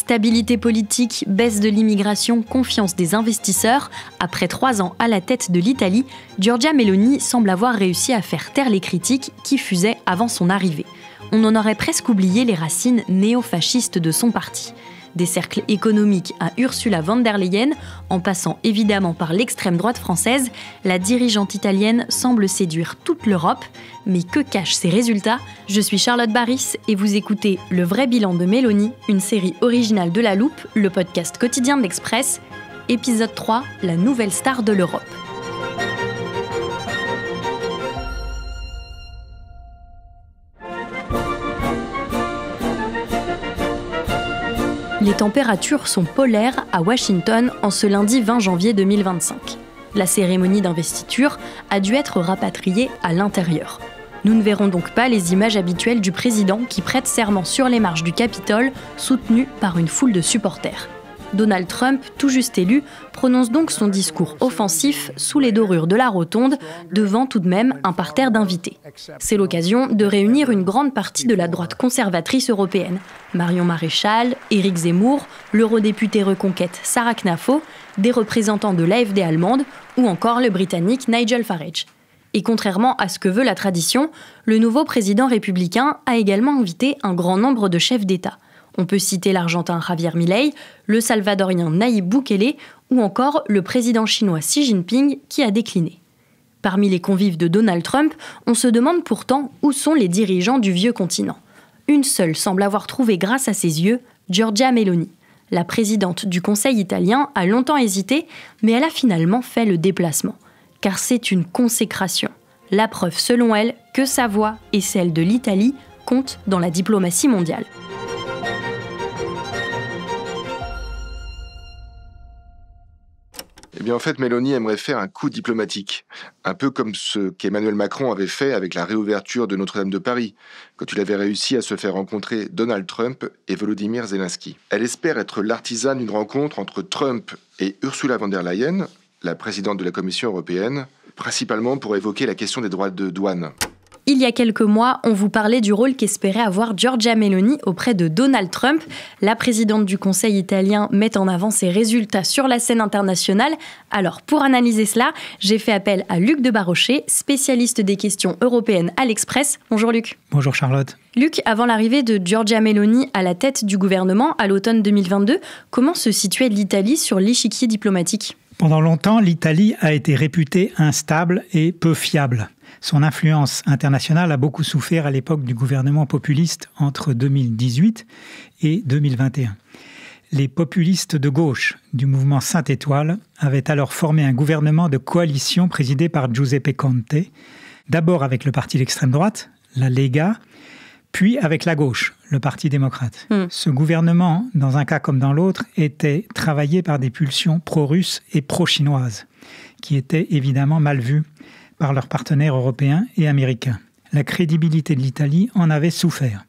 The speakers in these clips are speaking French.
Stabilité politique, baisse de l'immigration, confiance des investisseurs. Après 3 ans à la tête de l'Italie, Giorgia Meloni semble avoir réussi à faire taire les critiques qui fusaient avant son arrivée. On en aurait presque oublié les racines néo-fascistes de son parti. Des cercles économiques à Ursula von der Leyen, en passant évidemment par l'extrême droite française, la dirigeante italienne semble séduire toute l'Europe. Mais que cachent ces résultats ? Je suis Charlotte Baris et vous écoutez Le vrai bilan de Meloni, une série originale de La Loupe, le podcast quotidien de l'Express. Épisode 3, la nouvelle star de l'Europe. Les températures sont polaires à Washington en ce lundi 20 janvier 2025. La cérémonie d'investiture a dû être rapatriée à l'intérieur. Nous ne verrons donc pas les images habituelles du président qui prête serment sur les marches du Capitole, soutenu par une foule de supporters. Donald Trump, tout juste élu, prononce donc son discours offensif sous les dorures de la rotonde, devant tout de même un parterre d'invités. C'est l'occasion de réunir une grande partie de la droite conservatrice européenne. Marion Maréchal, Éric Zemmour, l'eurodéputé Reconquête Sarah Knafo, des représentants de l'AfD allemande ou encore le britannique Nigel Farage. Et contrairement à ce que veut la tradition, le nouveau président républicain a également invité un grand nombre de chefs d'État. On peut citer l'Argentin Javier Milei, le Salvadorien Nayib Bukele ou encore le président chinois Xi Jinping qui a décliné. Parmi les convives de Donald Trump, on se demande pourtant où sont les dirigeants du vieux continent. Une seule semble avoir trouvé grâce à ses yeux, Giorgia Meloni. La présidente du Conseil italien a longtemps hésité, mais elle a finalement fait le déplacement. Car c'est une consécration. La preuve selon elle que sa voix et celle de l'Italie comptent dans la diplomatie mondiale. Eh bien, en fait, Meloni aimerait faire un coup diplomatique. Un peu comme ce qu'Emmanuel Macron avait fait avec la réouverture de Notre-Dame de Paris, quand il avait réussi à se faire rencontrer Donald Trump et Volodymyr Zelensky. Elle espère être l'artisane d'une rencontre entre Trump et Ursula von der Leyen, la présidente de la Commission européenne, principalement pour évoquer la question des droits de douane. Il y a quelques mois, on vous parlait du rôle qu'espérait avoir Giorgia Meloni auprès de Donald Trump. La présidente du Conseil italien met en avant ses résultats sur la scène internationale. Alors, pour analyser cela, j'ai fait appel à Luc de Barochet, spécialiste des questions européennes à l'Express. Bonjour Luc. Bonjour Charlotte. Luc, avant l'arrivée de Giorgia Meloni à la tête du gouvernement à l'automne 2022, comment se situait l'Italie sur l'échiquier diplomatique ? Pendant longtemps, l'Italie a été réputée instable et peu fiable. Son influence internationale a beaucoup souffert à l'époque du gouvernement populiste entre 2018 et 2021. Les populistes de gauche du mouvement Sainte-Étoile avaient alors formé un gouvernement de coalition présidé par Giuseppe Conte, d'abord avec le parti d'extrême droite, la Lega, puis avec la gauche, le Parti démocrate. Ce gouvernement, dans un cas comme dans l'autre, était travaillé par des pulsions pro-russes et pro-chinoises, qui étaient évidemment mal vues par leurs partenaires européens et américains. La crédibilité de l'Italie en avait souffert.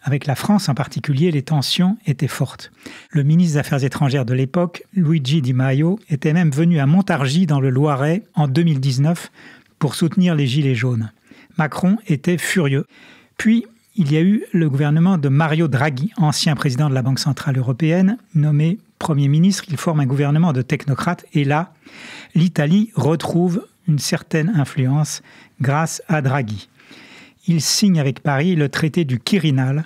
Avec la France en particulier, les tensions étaient fortes. Le ministre des Affaires étrangères de l'époque, Luigi Di Maio, était même venu à Montargis dans le Loiret en 2019 pour soutenir les Gilets jaunes. Macron était furieux. Puis, il y a eu le gouvernement de Mario Draghi, ancien président de la Banque centrale européenne, nommé Premier ministre. Il forme un gouvernement de technocrates. Et là, l'Italie retrouve une certaine influence grâce à Draghi. Il signe avec Paris le traité du Quirinal,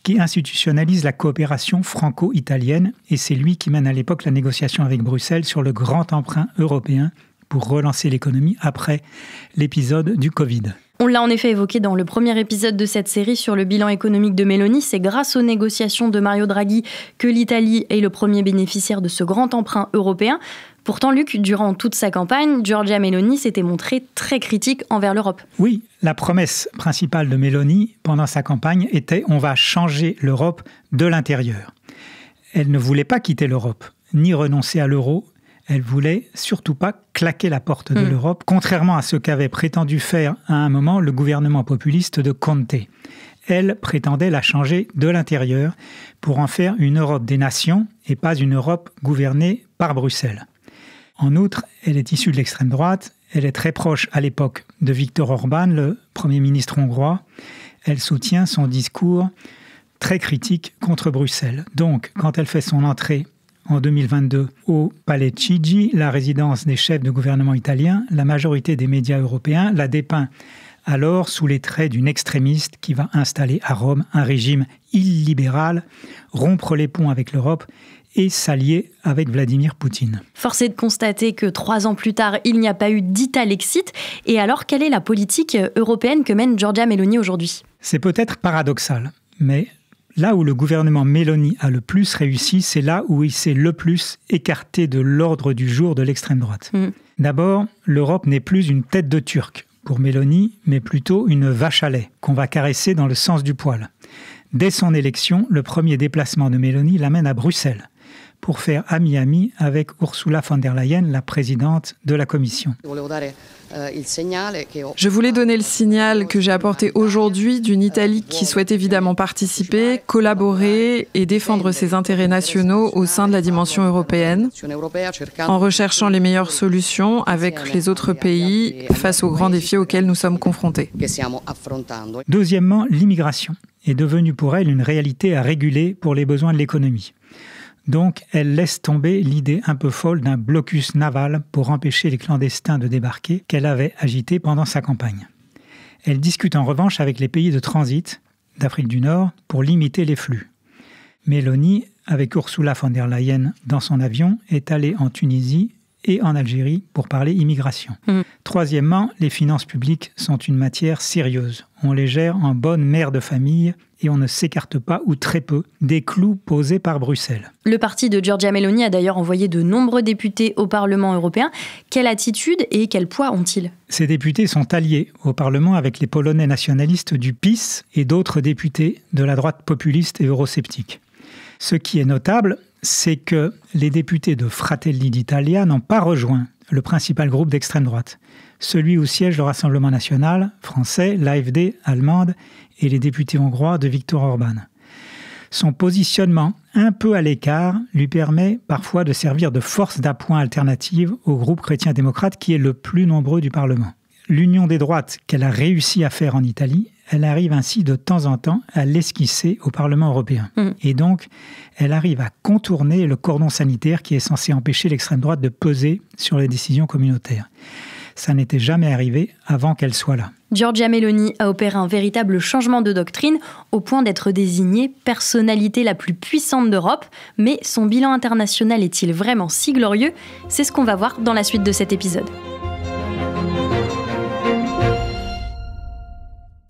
qui institutionnalise la coopération franco-italienne, et c'est lui qui mène à l'époque la négociation avec Bruxelles sur le grand emprunt européen pour relancer l'économie après l'épisode du Covid. On l'a en effet évoqué dans le premier épisode de cette série sur le bilan économique de Meloni. C'est grâce aux négociations de Mario Draghi que l'Italie est le premier bénéficiaire de ce grand emprunt européen. Pourtant, Luc, durant toute sa campagne, Giorgia Meloni s'était montrée très critique envers l'Europe. Oui, la promesse principale de Meloni pendant sa campagne était « on va changer l'Europe de l'intérieur ». Elle ne voulait pas quitter l'Europe, ni renoncer à l'euro. Elle voulait surtout pas claquer la porte de l'Europe, contrairement à ce qu'avait prétendu faire à un moment le gouvernement populiste de Conte. Elle prétendait la changer de l'intérieur pour en faire une Europe des nations et pas une Europe gouvernée par Bruxelles. En outre, elle est issue de l'extrême droite, elle est très proche à l'époque de Viktor Orban, le Premier ministre hongrois. Elle soutient son discours très critique contre Bruxelles. Donc, quand elle fait son entrée en 2022 au Palais Chigi, la résidence des chefs de gouvernement italiens, la majorité des médias européens la dépeint alors sous les traits d'une extrémiste qui va installer à Rome un régime illibéral, rompre les ponts avec l'Europe et s'allier avec Vladimir Poutine. Force est de constater que 3 ans plus tard, il n'y a pas eu d'Italexit. Et alors, quelle est la politique européenne que mène Giorgia Meloni aujourd'hui ? C'est peut-être paradoxal, mais là où le gouvernement Meloni a le plus réussi, c'est là où il s'est le plus écarté de l'ordre du jour de l'extrême droite. D'abord, l'Europe n'est plus une tête de Turc pour Meloni, mais plutôt une vache à lait qu'on va caresser dans le sens du poil. Dès son élection, le premier déplacement de Meloni l'amène à Bruxelles pour faire ami-ami avec Ursula von der Leyen, la présidente de la Commission. Je voulais donner le signal que j'ai apporté aujourd'hui d'une Italie qui souhaite évidemment participer, collaborer et défendre ses intérêts nationaux au sein de la dimension européenne, en recherchant les meilleures solutions avec les autres pays face aux grands défis auxquels nous sommes confrontés. Deuxièmement, l'immigration est devenue pour elle une réalité à réguler pour les besoins de l'économie. Donc, elle laisse tomber l'idée un peu folle d'un blocus naval pour empêcher les clandestins de débarquer qu'elle avait agité pendant sa campagne. Elle discute en revanche avec les pays de transit d'Afrique du Nord pour limiter les flux. Meloni, avec Ursula von der Leyen dans son avion, est allée en Tunisie et en Algérie pour parler immigration. Troisièmement, les finances publiques sont une matière sérieuse. On les gère en bonne mère de famille et on ne s'écarte pas, ou très peu, des clous posés par Bruxelles. Le parti de Giorgia Meloni a d'ailleurs envoyé de nombreux députés au Parlement européen. Quelle attitude et quel poids ont-ils ? Ces députés sont alliés au Parlement avec les Polonais nationalistes du PiS et d'autres députés de la droite populiste et eurosceptique. Ce qui est notable, c'est que les députés de Fratelli d'Italia n'ont pas rejoint le principal groupe d'extrême droite, celui où siège le Rassemblement national français, l'AfD allemande et les députés hongrois de Viktor Orban. Son positionnement un peu à l'écart lui permet parfois de servir de force d'appoint alternative au groupe chrétien-démocrate qui est le plus nombreux du Parlement. L'union des droites qu'elle a réussi à faire en Italie, elle arrive ainsi de temps en temps à l'esquisser au Parlement européen. Et donc, elle arrive à contourner le cordon sanitaire qui est censé empêcher l'extrême droite de peser sur les décisions communautaires. Ça n'était jamais arrivé avant qu'elle soit là. Giorgia Meloni a opéré un véritable changement de doctrine au point d'être désignée personnalité la plus puissante d'Europe. Mais son bilan international est-il vraiment si glorieux ? C'est ce qu'on va voir dans la suite de cet épisode.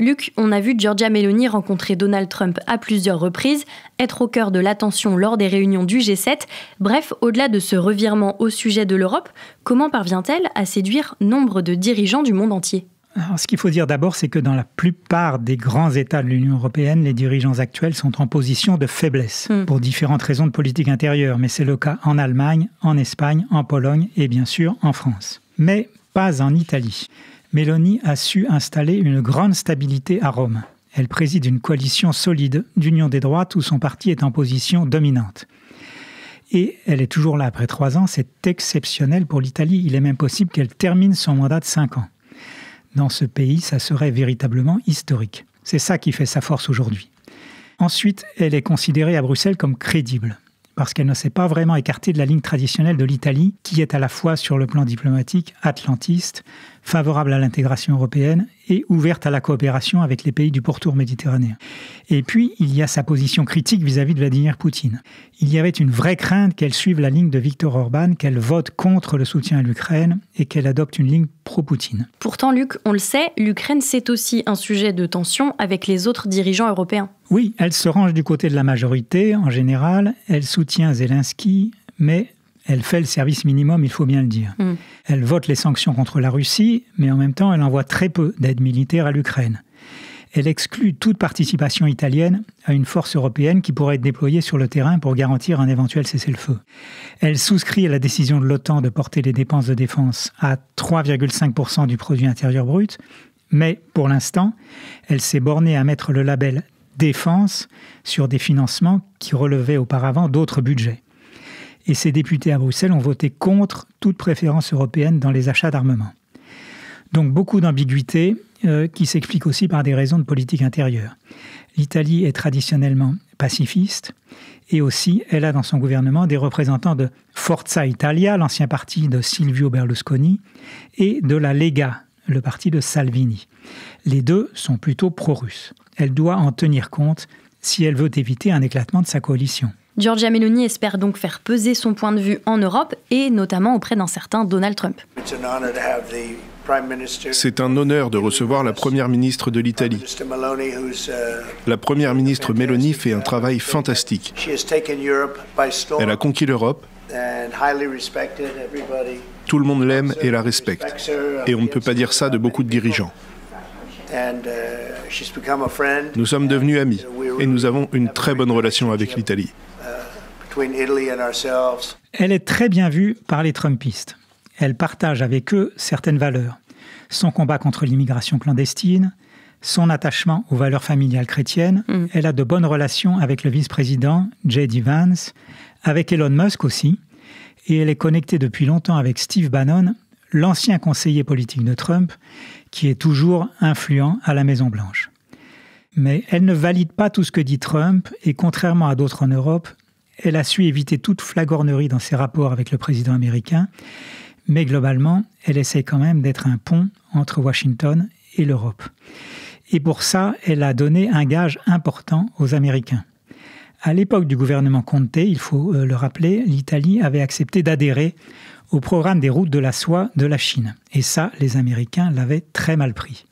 Luc, on a vu Giorgia Meloni rencontrer Donald Trump à plusieurs reprises, être au cœur de l'attention lors des réunions du G7. Bref, au-delà de ce revirement au sujet de l'Europe, comment parvient-elle à séduire nombre de dirigeants du monde entier ? Alors, ce qu'il faut dire d'abord, c'est que dans la plupart des grands États de l'Union européenne, les dirigeants actuels sont en position de faiblesse pour différentes raisons de politique intérieure. Mais c'est le cas en Allemagne, en Espagne, en Pologne et bien sûr en France. Mais pas en Italie. Meloni a su installer une grande stabilité à Rome. Elle préside une coalition solide d'union des droites où son parti est en position dominante. Et elle est toujours là après 3 ans, c'est exceptionnel pour l'Italie. Il est même possible qu'elle termine son mandat de 5 ans. Dans ce pays, ça serait véritablement historique. C'est ça qui fait sa force aujourd'hui. Ensuite, elle est considérée à Bruxelles comme crédible, parce qu'elle ne s'est pas vraiment écartée de la ligne traditionnelle de l'Italie, qui est à la fois sur le plan diplomatique, atlantiste, favorable à l'intégration européenne et ouverte à la coopération avec les pays du pourtour méditerranéen. Et puis, il y a sa position critique vis-à-vis de Vladimir Poutine. Il y avait une vraie crainte qu'elle suive la ligne de Viktor Orban, qu'elle vote contre le soutien à l'Ukraine et qu'elle adopte une ligne pro-Poutine. Pourtant, Luc, on le sait, l'Ukraine, c'est aussi un sujet de tension avec les autres dirigeants européens. Oui, elle se range du côté de la majorité, en général. Elle soutient Zelensky, mais elle fait le service minimum, il faut bien le dire. Elle vote les sanctions contre la Russie, mais en même temps, elle envoie très peu d'aide militaire à l'Ukraine. Elle exclut toute participation italienne à une force européenne qui pourrait être déployée sur le terrain pour garantir un éventuel cessez-le-feu. Elle souscrit à la décision de l'OTAN de porter les dépenses de défense à 3,5% du produit intérieur brut, mais pour l'instant, elle s'est bornée à mettre le label défense sur des financements qui relevaient auparavant d'autres budgets. Et ces députés à Bruxelles ont voté contre toute préférence européenne dans les achats d'armement. Donc beaucoup d'ambiguïté qui s'explique aussi par des raisons de politique intérieure. L'Italie est traditionnellement pacifiste et aussi elle a dans son gouvernement des représentants de Forza Italia, l'ancien parti de Silvio Berlusconi, et de la Lega, le parti de Salvini. Les deux sont plutôt pro-russes. Elle doit en tenir compte si elle veut éviter un éclatement de sa coalition. Giorgia Meloni espère donc faire peser son point de vue en Europe et notamment auprès d'un certain Donald Trump. C'est un honneur de recevoir la première ministre de l'Italie. La première ministre Meloni fait un travail fantastique. Elle a conquis l'Europe. Tout le monde l'aime et la respecte. Et on ne peut pas dire ça de beaucoup de dirigeants. Nous sommes devenus amis et nous avons une très bonne relation avec l'Italie. Elle est très bien vue par les Trumpistes. Elle partage avec eux certaines valeurs. Son combat contre l'immigration clandestine, son attachement aux valeurs familiales chrétiennes. Elle a de bonnes relations avec le vice-président J.D. Vance, avec Elon Musk aussi. Et elle est connectée depuis longtemps avec Steve Bannon, l'ancien conseiller politique de Trump, qui est toujours influent à la Maison-Blanche. Mais elle ne valide pas tout ce que dit Trump et contrairement à d'autres en Europe, elle a su éviter toute flagornerie dans ses rapports avec le président américain, mais globalement, elle essaie quand même d'être un pont entre Washington et l'Europe. Et pour ça, elle a donné un gage important aux Américains. À l'époque du gouvernement Conte, il faut le rappeler, l'Italie avait accepté d'adhérer au programme des routes de la soie de la Chine. Et ça, les Américains l'avaient très mal pris.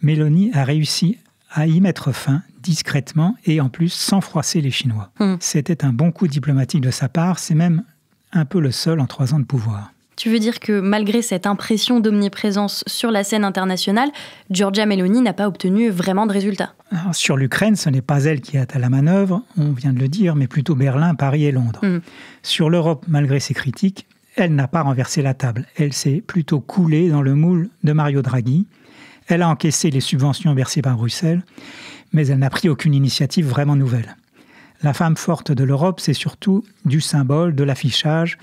Meloni a réussi à y mettre fin discrètement et en plus sans froisser les Chinois. C'était un bon coup diplomatique de sa part, c'est même un peu le seul en 3 ans de pouvoir. Tu veux dire que malgré cette impression d'omniprésence sur la scène internationale, Giorgia Meloni n'a pas obtenu vraiment de résultats? Alors, sur l'Ukraine, ce n'est pas elle qui est à la manœuvre, on vient de le dire, mais plutôt Berlin, Paris et Londres. Sur l'Europe, malgré ses critiques, elle n'a pas renversé la table. Elle s'est plutôt coulée dans le moule de Mario Draghi. Elle a encaissé les subventions versées par Bruxelles, mais elle n'a pris aucune initiative vraiment nouvelle. La femme forte de l'Europe, c'est surtout du symbole, de l'affichage,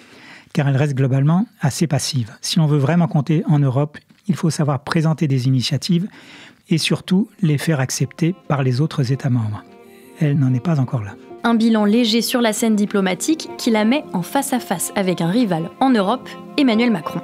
car elle reste globalement assez passive. Si on veut vraiment compter en Europe, il faut savoir présenter des initiatives et surtout les faire accepter par les autres États membres. Elle n'en est pas encore là. Un bilan léger sur la scène diplomatique qui la met en face-à-face avec un rival en Europe, Emmanuel Macron.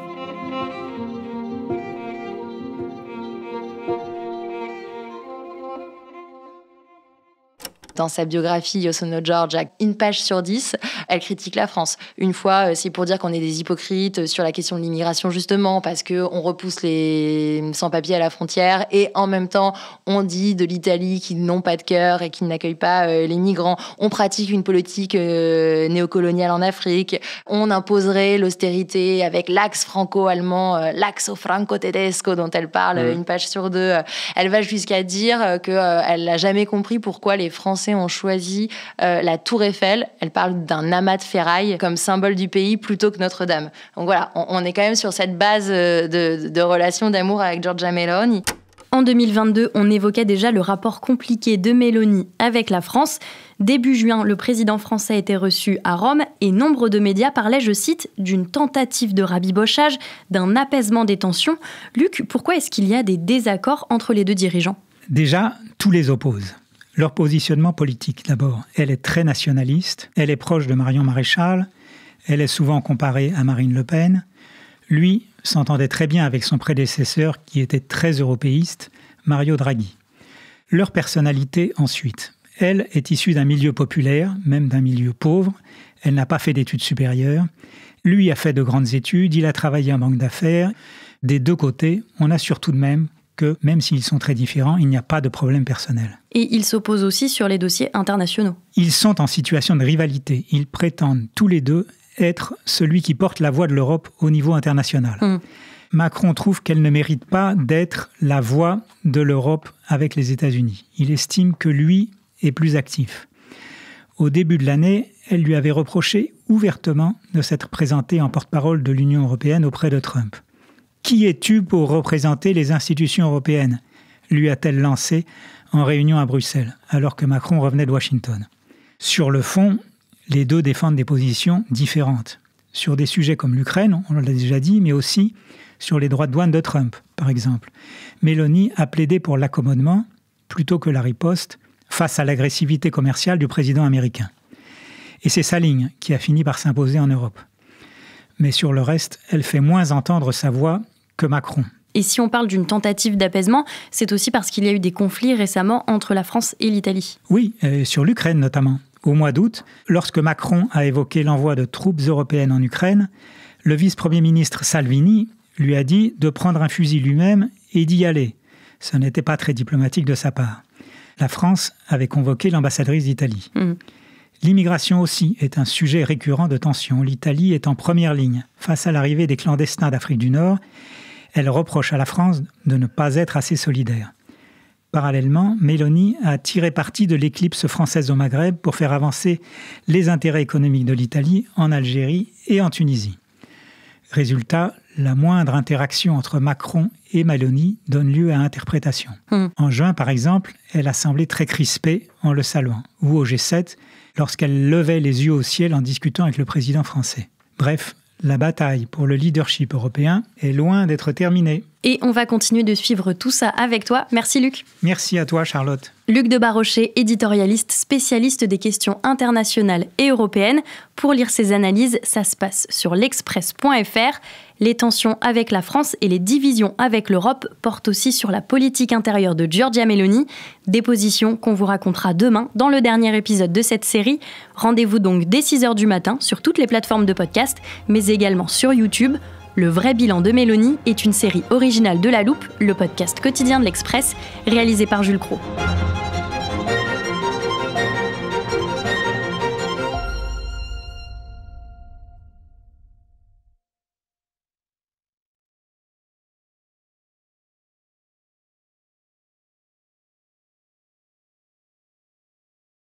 Dans sa biographie, Io sono Giorgia, une page sur 10, elle critique la France. Une fois, c'est pour dire qu'on est des hypocrites sur la question de l'immigration, justement, parce qu'on repousse les sans-papiers à la frontière et en même temps, on dit de l'Italie qu'ils n'ont pas de cœur et qu'ils n'accueillent pas les migrants. On pratique une politique néocoloniale en Afrique. On imposerait l'austérité avec l'axe franco-allemand, l'axe franco-tedesco dont elle parle une page sur 2. Elle va jusqu'à dire qu'elle n'a jamais compris pourquoi les Français ont choisi la Tour Eiffel. Elle parle d'un amas de ferraille comme symbole du pays plutôt que Notre-Dame. Donc voilà, on est quand même sur cette base de relation d'amour avec Giorgia Meloni. En 2022, on évoquait déjà le rapport compliqué de Meloni avec la France. Début juin, le président français était reçu à Rome et nombre de médias parlaient, je cite, d'une tentative de rabibochage, d'un apaisement des tensions. Luc, pourquoi est-ce qu'il y a des désaccords entre les deux dirigeants? Déjà, tous les opposent. Leur positionnement politique, d'abord. Elle est très nationaliste, elle est proche de Marion Maréchal, elle est souvent comparée à Marine Le Pen. Lui s'entendait très bien avec son prédécesseur qui était très européiste, Mario Draghi. Leur personnalité ensuite. Elle est issue d'un milieu populaire, même d'un milieu pauvre. Elle n'a pas fait d'études supérieures. Lui a fait de grandes études, il a travaillé en banque d'affaires. Des deux côtés, on assure tout de même que, même s'ils sont très différents, il n'y a pas de problème personnel. Et ils s'opposent aussi sur les dossiers internationaux. Ils sont en situation de rivalité. Ils prétendent tous les deux être celui qui porte la voix de l'Europe au niveau international. Macron trouve qu'elle ne mérite pas d'être la voix de l'Europe avec les États-Unis. Il estime que lui est plus actif. Au début de l'année, elle lui avait reproché ouvertement de s'être présentée en porte-parole de l'Union européenne auprès de Trump. « Qui es-tu pour représenter les institutions européennes ?» lui a-t-elle lancé en réunion à Bruxelles, alors que Macron revenait de Washington. Sur le fond, les deux défendent des positions différentes. Sur des sujets comme l'Ukraine, on l'a déjà dit, mais aussi sur les droits de douane de Trump, par exemple. Meloni a plaidé pour l'accommodement plutôt que la riposte face à l'agressivité commerciale du président américain. Et c'est sa ligne qui a fini par s'imposer en Europe. Mais sur le reste, elle fait moins entendre sa voix que Macron. Et si on parle d'une tentative d'apaisement, c'est aussi parce qu'il y a eu des conflits récemment entre la France et l'Italie. Oui, sur l'Ukraine notamment. Au mois d'août, lorsque Macron a évoqué l'envoi de troupes européennes en Ukraine, le vice-premier ministre Salvini lui a dit de prendre un fusil lui-même et d'y aller. Ce n'était pas très diplomatique de sa part. La France avait convoqué l'ambassadrice d'Italie. L'immigration aussi est un sujet récurrent de tension. L'Italie est en première ligne face à l'arrivée des clandestins d'Afrique du Nord. Elle reproche à la France de ne pas être assez solidaire. Parallèlement, Meloni a tiré parti de l'éclipse française au Maghreb pour faire avancer les intérêts économiques de l'Italie en Algérie et en Tunisie. Résultat, la moindre interaction entre Macron et Meloni donne lieu à interprétation. En juin, par exemple, elle a semblé très crispée en le saluant, ou au G7, lorsqu'elle levait les yeux au ciel en discutant avec le président français. Bref, la bataille pour le leadership européen est loin d'être terminée. Et on va continuer de suivre tout ça avec toi. Merci Luc. Merci à toi Charlotte. Luc de Barrochet, éditorialiste, spécialiste des questions internationales et européennes. Pour lire ses analyses, ça se passe sur l'express.fr. Les tensions avec la France et les divisions avec l'Europe portent aussi sur la politique intérieure de Giorgia Meloni. Des positions qu'on vous racontera demain dans le dernier épisode de cette série. Rendez-vous donc dès 6h du matin sur toutes les plateformes de podcast, mais également sur YouTube. Le vrai bilan de Meloni est une série originale de La Loupe, le podcast quotidien de l'Express, réalisé par Jules Cros.